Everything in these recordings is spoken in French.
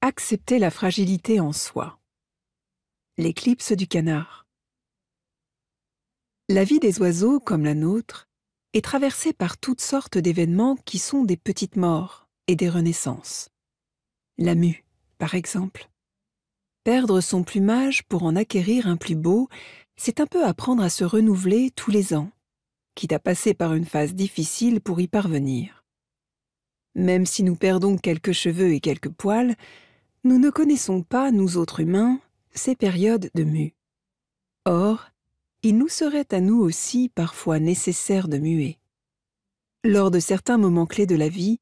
Accepter la fragilité en soi. L'éclipse du canard. La vie des oiseaux, comme la nôtre, est traversée par toutes sortes d'événements qui sont des petites morts et des renaissances. La mue, par exemple. Perdre son plumage pour en acquérir un plus beau, c'est un peu apprendre à se renouveler tous les ans, quitte à passer par une phase difficile pour y parvenir. Même si nous perdons quelques cheveux et quelques poils, nous ne connaissons pas, nous autres humains, ces périodes de mue. Or, il nous serait à nous aussi parfois nécessaire de muer. Lors de certains moments clés de la vie,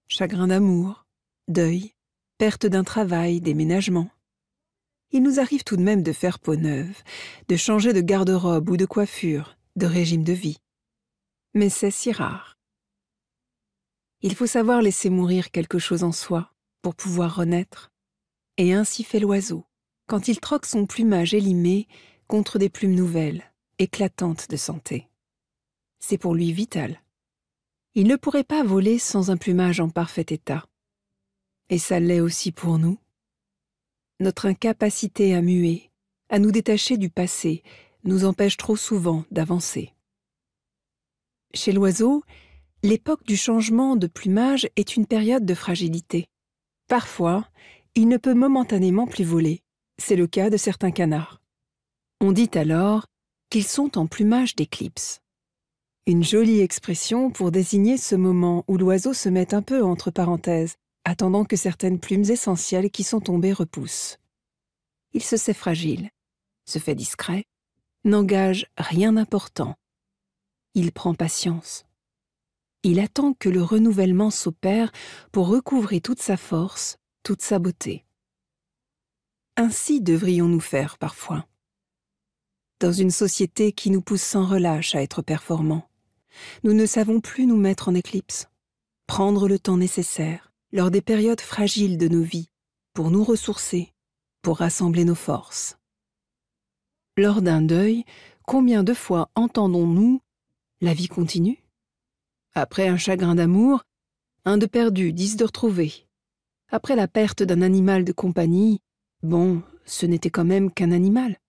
chagrin d'amour, deuil, perte d'un travail, déménagement, il nous arrive tout de même de faire peau neuve, de changer de garde-robe ou de coiffure, de régime de vie. Mais c'est si rare. Il faut savoir laisser mourir quelque chose en soi pour pouvoir renaître. Et ainsi fait l'oiseau, quand il troque son plumage élimé contre des plumes nouvelles, éclatantes de santé. C'est pour lui vital. Il ne pourrait pas voler sans un plumage en parfait état. Et ça l'est aussi pour nous. Notre incapacité à muer, à nous détacher du passé, nous empêche trop souvent d'avancer. Chez l'oiseau, l'époque du changement de plumage est une période de fragilité. Parfois, il ne peut momentanément plus voler. C'est le cas de certains canards. On dit alors qu'ils sont en plumage d'éclipse. Une jolie expression pour désigner ce moment où l'oiseau se met un peu entre parenthèses, attendant que certaines plumes essentielles qui sont tombées repoussent. Il se sait fragile, se fait discret, n'engage rien d'important. Il prend patience. Il attend que le renouvellement s'opère pour recouvrer toute sa force, toute sa beauté. Ainsi devrions-nous faire parfois. Dans une société qui nous pousse sans relâche à être performants, nous ne savons plus nous mettre en éclipse, prendre le temps nécessaire lors des périodes fragiles de nos vies pour nous ressourcer, pour rassembler nos forces. Lors d'un deuil, combien de fois entendons-nous « la vie continue » ? Après un chagrin d'amour, un de perdu, 10 de retrouvé. Après la perte d'un animal de compagnie, bon, ce n'était quand même qu'un animal.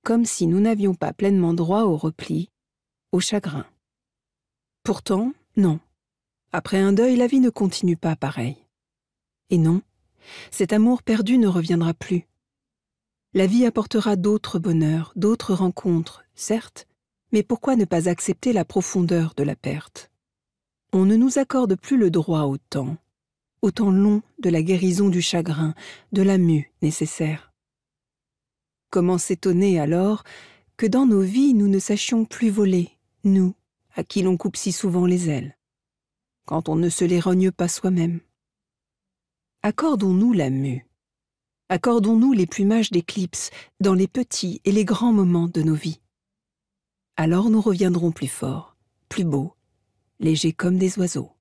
Comme si nous n'avions pas pleinement droit au repli, au chagrin. Pourtant, non. Après un deuil, la vie ne continue pas pareil. Et non, cet amour perdu ne reviendra plus. La vie apportera d'autres bonheurs, d'autres rencontres, certes, mais pourquoi ne pas accepter la profondeur de la perte ? On ne nous accorde plus le droit au temps long de la guérison du chagrin, de la mue nécessaire. Comment s'étonner alors que dans nos vies nous ne sachions plus voler, nous, à qui l'on coupe si souvent les ailes, quand on ne se les rogne pas soi-même. Accordons-nous la mue. Accordons-nous les plumages d'éclipse dans les petits et les grands moments de nos vies. Alors nous reviendrons plus forts, plus beaux, légers comme des oiseaux.